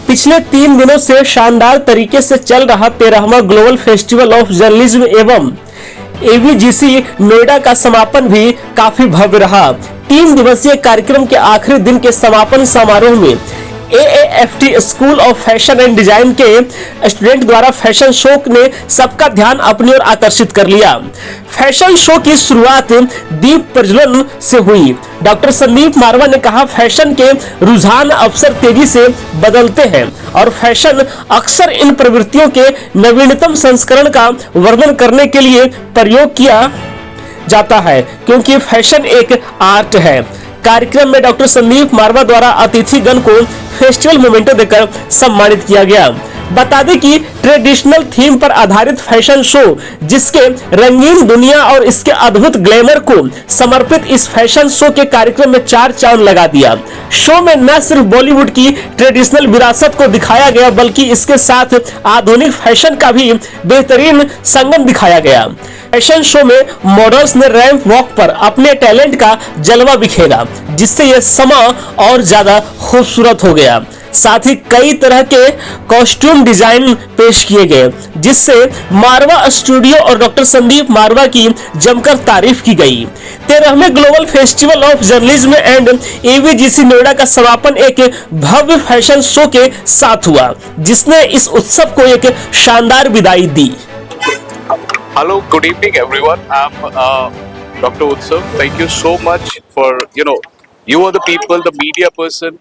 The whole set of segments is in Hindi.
पिछले 3 दिनों से शानदार तरीके से चल रहा 13वां ग्लोबल फेस्टिवल ऑफ जर्नलिज्म एवं एवीजीसी नोएडा का समापन भी काफी भव्य रहा। 3 दिवसीय कार्यक्रम के आखिरी दिन के समापन समारोह में AAFT school of fashion and design के स्टूडेंट द्वारा फैशन शो ने सबका ध्यान अपनी ओर आकर्षित कर लिया। फैशन शो की शुरुआत दीप प्रज्वलन से हुई। डॉक्टर संदीप मारवा ने कहा, फैशन के रुझान अक्सर तेजी से बदलते हैं और फैशन अक्सर इन प्रवृत्तियों के नवीनतम संस्करण का वर्णन करने के लिए प्रयोग किया जाता है, क्योंकि फैशन एक आर्ट है। कार्यक्रम में डॉक्टर संदीप मारवा द्वारा अतिथिगण को फेस्टिवल मोमेंटो देकर सम्मानित किया गया। बता दें कि ट्रेडिशनल थीम पर आधारित फैशन शो, जिसके रंगीन दुनिया और इसके अद्भुत ग्लैमर को समर्पित इस फैशन शो के कार्यक्रम में 4 चांद लगा दिया। शो में न सिर्फ बॉलीवुड की ट्रेडिशनल विरासत को दिखाया गया, बल्कि इसके साथ आधुनिक फैशन का भी बेहतरीन संगम दिखाया गया। फैशन शो में मॉडल्स ने रैंप वॉक पर अपने टैलेंट का जलवा बिखेरा, जिससे यह समा और ज्यादा खूबसूरत हो गया। साथ ही कई तरह के कॉस्ट्यूम डिजाइन पेश किए गए, जिससे मारवा स्टूडियो और डॉक्टर संदीप मारवा की जमकर तारीफ की गई। 13वें global festival of journalism and AVGC Noida का समापन एक भव्य फैशन शो के साथ हुआ, जिसने इस उत्सव को एक शानदार विदाई दी। Hello, good evening everyone. I'm Dr. Utsav. Thank you so much for, you are the people, the media person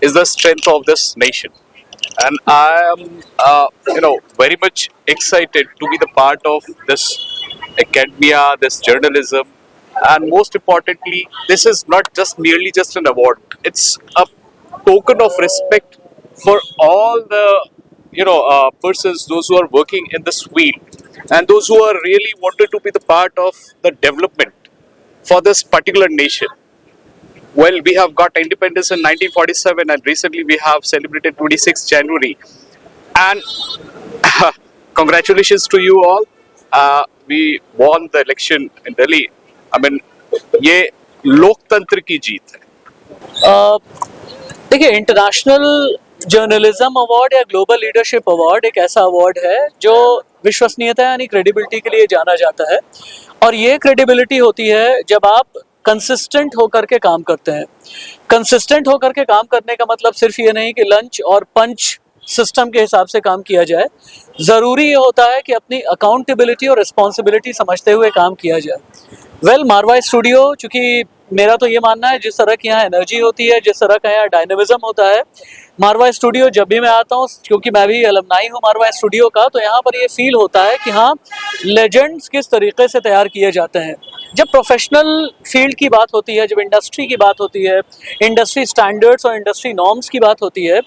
is the strength of this nation. And I am, very much excited to be the part of this academia, this journalism. And most importantly, this is not merely just an award. It's a token of respect for all the, persons, those who are working in this field. And those who are really wanted to be the part of the development for this particular nation. Well, we have got independence in 1947 and recently we have celebrated 26th January. And congratulations to you all. We won the election in Delhi. I mean, ये लोकतंत्र की जीत है। देखिए, इंटरनेशनल जर्नलिज्म अवार्ड या ग्लोबल लीडरशिप अवार्ड एक ऐसा अवार्ड है जो विश्वसनीयता यानी क्रेडिबिलिटी के लिए जाना जाता है। और ये क्रेडिबिलिटी होती है जब आप कंसिस्टेंट होकर के काम करते हैं। कंसिस्टेंट होकर के काम करने का मतलब सिर्फ ये नहीं कि लंच और पंच सिस्टम के हिसाब से काम किया जाए। ज़रूरी ये होता है कि अपनी अकाउंटेबिलिटी और रिस्पॉन्सिबिलिटी समझते हुए काम किया जाए। मारवा स्टूडियो, चूँकि मेरा तो ये मानना है जिस तरह की यहाँ एनर्जी होती है, जिस तरह का यहाँ डायनेमिज्म होता है, मारवा स्टूडियो जब भी मैं आता हूँ, क्योंकि मैं भी अलमनाई हूँ मारवा स्टूडियो का, तो यहाँ पर ये फील होता है कि हाँ, लेजेंड्स किस तरीके से तैयार किए जाते हैं। जब प्रोफेशनल फील्ड की बात होती है, जब इंडस्ट्री की बात होती है, इंडस्ट्री स्टैंडर्ड्स और इंडस्ट्री नॉर्म्स की बात होती है,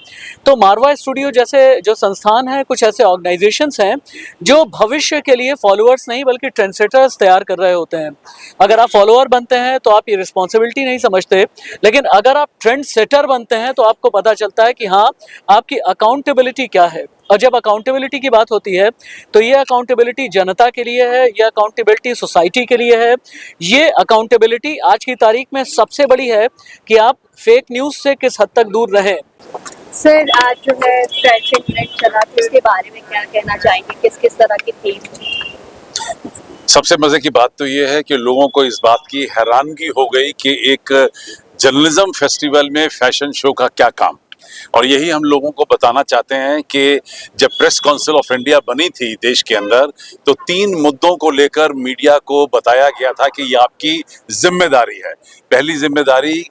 तो मारवा स्टूडियो जैसे जो संस्थान हैं, कुछ ऐसे ऑर्गेनाइजेशंस हैं जो भविष्य के लिए फॉलोअर्स नहीं बल्कि ट्रेंडसेटर्स तैयार कर रहे होते हैं। अगर आप फॉलोअर बनते हैं तो आप ये रिस्पॉन्सिबिलिटी नहीं समझते, लेकिन अगर आप ट्रेंड सेटर बनते हैं तो आपको पता चलता है कि हाँ, आपकी अकाउंटेबिलिटी क्या है। और जब अकाउंटेबिलिटी की बात होती है तो ये अकाउंटेबिलिटी जनता के लिए है, ये अकाउंटेबिलिटी सोसाइटी के लिए है। ये अकाउंटेबिलिटी आज की तारीख में सबसे बड़ी है कि आप फेक न्यूज़ से किस हद तक दूर रहें। सर, आज जो है फ्रेंडशिप मिनट चला, तो इसके बारे में क्या कहना चाहेंगे? किस किस तरह की थीम? सबसे मजे की बात तो ये है कि लोगों को इस बात की हैरानगी हो गई कि एक जर्नलिज्म फेस्टिवल में फैशन शो का क्या काम। और यही हम लोगों को बताना चाहते हैं कि जब प्रेस काउंसिल ऑफ इंडिया बनी थी देश के अंदर, तो 3 मुद्दों को लेकर मीडिया को बताया गया था कि ये आपकी जिम्मेदारी है। पहली जिम्मेदारी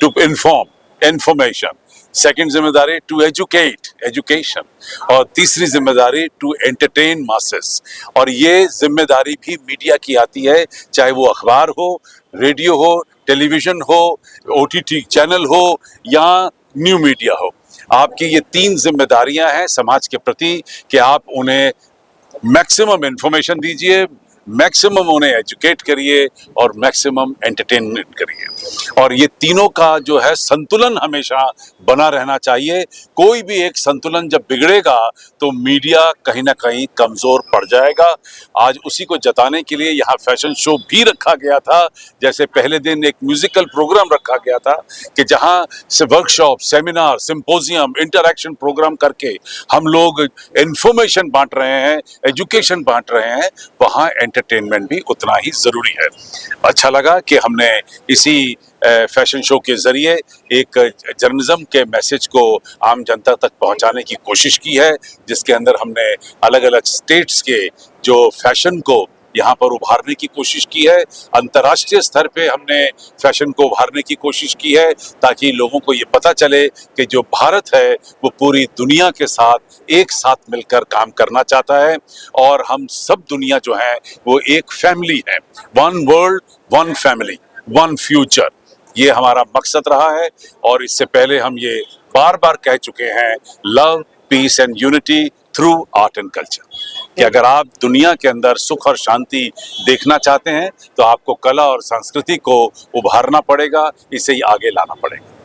टू इन्फॉर्म, इंफॉर्मेशन। सेकंड जिम्मेदारी टू एजुकेट, एजुकेशन। और तीसरी जिम्मेदारी टू एंटरटेन मासेस। और ये जिम्मेदारी भी मीडिया की आती है, चाहे वो अखबार हो, रेडियो हो, टेलीविजन हो, OTT चैनल हो या न्यू मीडिया हो। आपकी ये 3 जिम्मेदारियां हैं समाज के प्रति कि आप उन्हें मैक्सिमम इंफॉर्मेशन दीजिए, मैक्सिमम उन्हें एजुकेट करिए और मैक्सिमम एंटरटेनमेंट करिए। और ये तीनों का जो है संतुलन हमेशा बना रहना चाहिए। कोई भी एक संतुलन जब बिगड़ेगा तो मीडिया कहीं ना कहीं कमजोर पड़ जाएगा। आज उसी को जताने के लिए यहाँ फैशन शो भी रखा गया था। जैसे पहले दिन एक म्यूजिकल प्रोग्राम रखा गया था कि जहाँ से workshop, seminar, symposium, interaction programme करके हम लोग इंफॉर्मेशन बांट रहे हैं, एजुकेशन बांट रहे हैं, वहाँ एंटरटेनमेंट भी उतना ही जरूरी है। अच्छा लगा कि हमने इसी फैशन शो के जरिए एक जर्नलिज्म के मैसेज को आम जनता तक पहुंचाने की कोशिश की है, जिसके अंदर हमने अलग अलग स्टेट्स के जो फैशन को यहाँ पर उभारने की कोशिश की है। अंतर्राष्ट्रीय स्तर पे हमने फैशन को उभारने की कोशिश की है ताकि लोगों को ये पता चले कि जो भारत है वो पूरी दुनिया के साथ एक साथ मिलकर काम करना चाहता है और हम सब दुनिया जो है वो एक फैमिली है। One world, one family, one future, ये हमारा मकसद रहा है। और इससे पहले हम ये बार बार कह चुके हैं, love, peace and unity through art and culture, कि अगर आप दुनिया के अंदर सुख और शांति देखना चाहते हैं तो आपको कला और संस्कृति को उभारना पड़ेगा, इसे ही आगे लाना पड़ेगा।